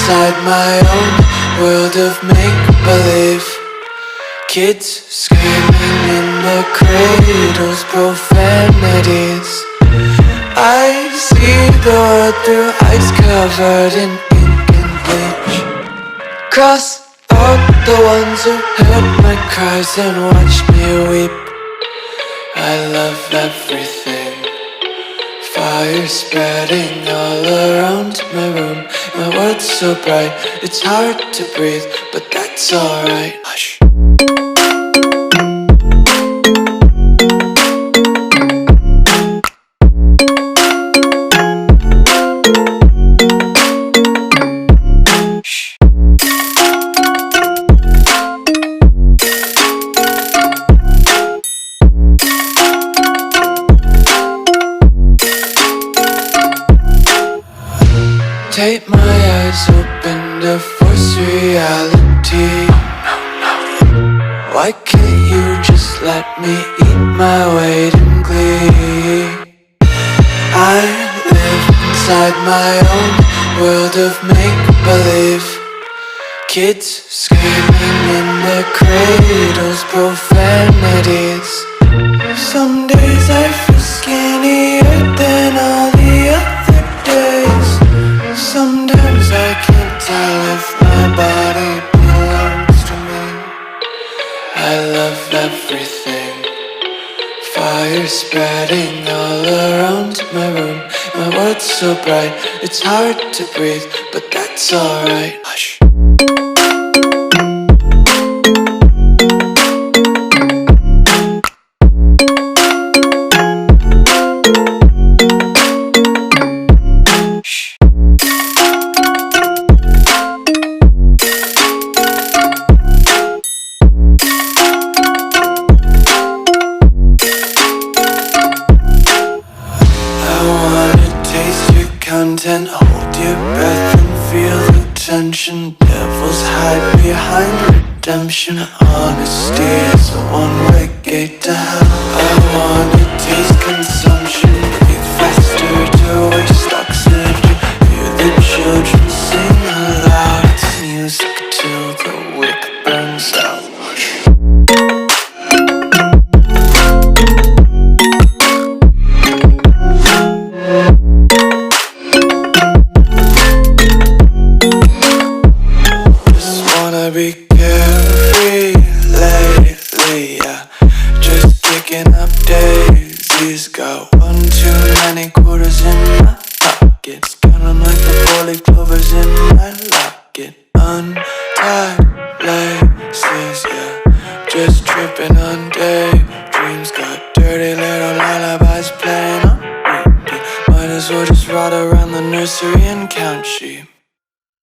inside my own world of make-believe. Kids screaming in their cradles, profanities. I see the world through eyes covered in ink and bleach. Cross out the ones who heard my cries and watched me weep. I love everything. Fire spreading all around my room. My world's so bright, it's hard to breathe, but that's alright. Hush. Take my eyes open to force reality. Why can't you just let me eat my weight in glee? I live inside my own world of make-believe. Kids screaming in their cradles, profanities. Some days I feel skinnier than all the other days. Sometimes I can't tell if my body belongs to me. I love everything. Fire spreading all around my room. My world's so bright, it's hard to breathe, but that's alright. Hush. Content, hold your breath and feel the tension. Devils hide behind redemption. Honesty is a one-way gate to hell. I wanna taste consumption. Breathe faster to waste oxygen. Hear the children sing aloud. It's music till the wick burns out. Be carefree lately, yeah. Just kicking up daisies. Got one too many quarters in my pockets. Count 'em like the 4-leaf clovers in my locket. Untied laces, yeah. Just tripping on daydreams. Got dirty little lullabies playing on repeat. Might as well just ride around the nursery and count sheep.